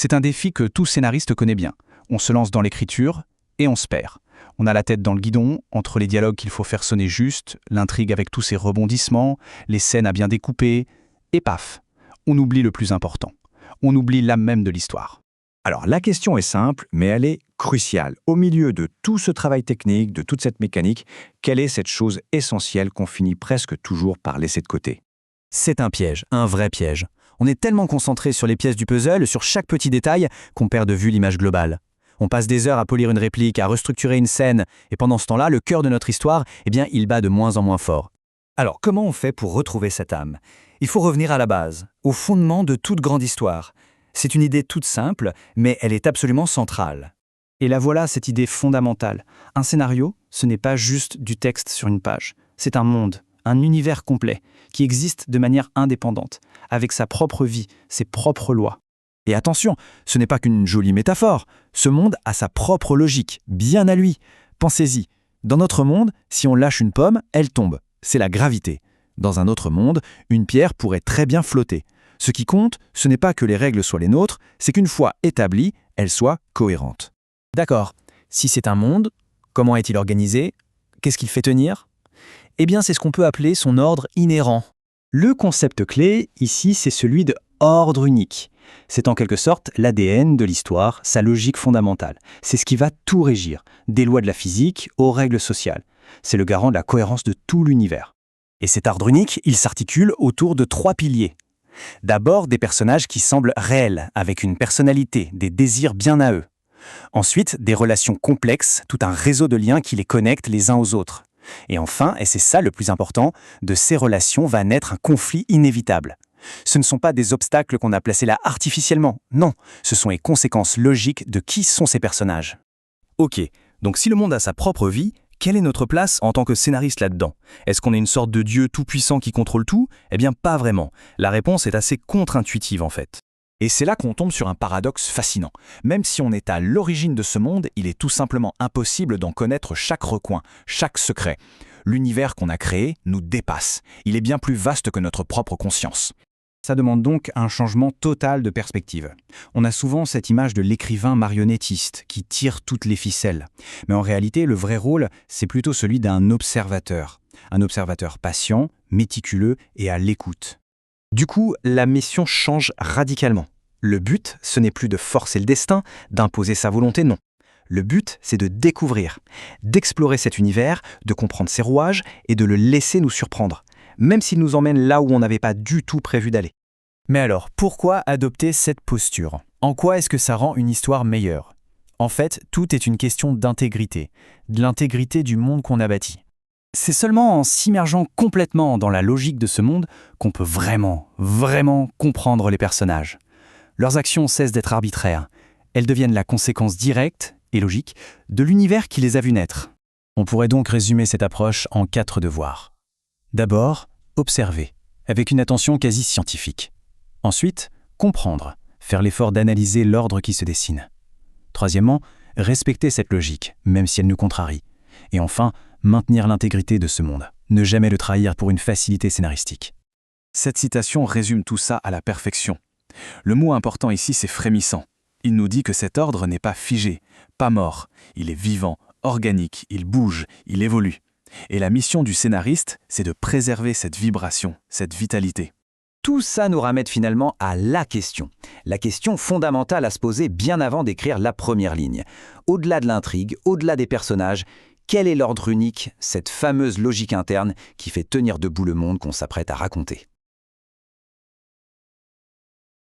C'est un défi que tout scénariste connaît bien. On se lance dans l'écriture et on se perd. On a la tête dans le guidon, entre les dialogues qu'il faut faire sonner juste, l'intrigue avec tous ses rebondissements, les scènes à bien découper, et paf, on oublie le plus important. On oublie l'âme même de l'histoire. Alors la question est simple, mais elle est cruciale. Au milieu de tout ce travail technique, de toute cette mécanique, quelle est cette chose essentielle qu'on finit presque toujours par laisser de côté? C'est un piège, un vrai piège. On est tellement concentré sur les pièces du puzzle, sur chaque petit détail, qu'on perd de vue l'image globale. On passe des heures à polir une réplique, à restructurer une scène, et pendant ce temps-là, le cœur de notre histoire, il bat de moins en moins fort. Alors, comment on fait pour retrouver cette âme? Il faut revenir à la base, au fondement de toute grande histoire. C'est une idée toute simple, mais elle est absolument centrale. Et la voilà, cette idée fondamentale. Un scénario, ce n'est pas juste du texte sur une page. C'est un monde, un univers complet, qui existe de manière indépendante, avec sa propre vie, ses propres lois. Et attention, ce n'est pas qu'une jolie métaphore. Ce monde a sa propre logique, bien à lui. Pensez-y. Dans notre monde, si on lâche une pomme, elle tombe. C'est la gravité. Dans un autre monde, une pierre pourrait très bien flotter. Ce qui compte, ce n'est pas que les règles soient les nôtres, c'est qu'une fois établies, elles soient cohérentes. D'accord. Si c'est un monde, comment est-il organisé? Qu'est-ce qu'il fait tenir? Eh bien, c'est ce qu'on peut appeler son ordre inhérent. Le concept clé, ici, c'est celui de ordre unique. C'est en quelque sorte l'ADN de l'histoire, sa logique fondamentale. C'est ce qui va tout régir, des lois de la physique aux règles sociales. C'est le garant de la cohérence de tout l'univers. Et cet ordre unique, il s'articule autour de 3 piliers. D'abord, des personnages qui semblent réels, avec une personnalité, des désirs bien à eux. Ensuite, des relations complexes, tout un réseau de liens qui les connectent les uns aux autres. Et enfin, et c'est ça le plus important, de ces relations va naître un conflit inévitable. Ce ne sont pas des obstacles qu'on a placés là artificiellement, non, ce sont les conséquences logiques de qui sont ces personnages. Ok, donc si le monde a sa propre vie, quelle est notre place en tant que scénariste là-dedans? Est-ce qu'on est une sorte de dieu tout-puissant qui contrôle tout? Eh bien, pas vraiment. La réponse est assez contre-intuitive en fait. Et c'est là qu'on tombe sur un paradoxe fascinant. Même si on est à l'origine de ce monde, il est tout simplement impossible d'en connaître chaque recoin, chaque secret. L'univers qu'on a créé nous dépasse. Il est bien plus vaste que notre propre conscience. Ça demande donc un changement total de perspective. On a souvent cette image de l'écrivain marionnettiste qui tire toutes les ficelles. Mais en réalité, le vrai rôle, c'est plutôt celui d'un observateur. Un observateur patient, méticuleux et à l'écoute. Du coup, la mission change radicalement. Le but, ce n'est plus de forcer le destin, d'imposer sa volonté, non. Le but, c'est de découvrir, d'explorer cet univers, de comprendre ses rouages et de le laisser nous surprendre, même s'il nous emmène là où on n'avait pas du tout prévu d'aller. Mais alors, pourquoi adopter cette posture? En quoi est-ce que ça rend une histoire meilleure? En fait, tout est une question d'intégrité, de l'intégrité du monde qu'on a bâti. C'est seulement en s'immergeant complètement dans la logique de ce monde qu'on peut vraiment comprendre les personnages. Leurs actions cessent d'être arbitraires. Elles deviennent la conséquence directe et logique de l'univers qui les a vus naître. On pourrait donc résumer cette approche en 4 devoirs. D'abord, observer, avec une attention quasi scientifique. Ensuite, comprendre, faire l'effort d'analyser l'ordre qui se dessine. Troisièmement, respecter cette logique, même si elle nous contrarie. Et enfin, maintenir l'intégrité de ce monde, ne jamais le trahir pour une facilité scénaristique. Cette citation résume tout ça à la perfection. Le mot important ici, c'est frémissant. Il nous dit que cet ordre n'est pas figé, pas mort. Il est vivant, organique, il bouge, il évolue. Et la mission du scénariste, c'est de préserver cette vibration, cette vitalité. Tout ça nous ramène finalement à la question fondamentale à se poser bien avant d'écrire la première ligne. Au-delà de l'intrigue, au-delà des personnages, quel est l'ordre unique, cette fameuse logique interne qui fait tenir debout le monde qu'on s'apprête à raconter?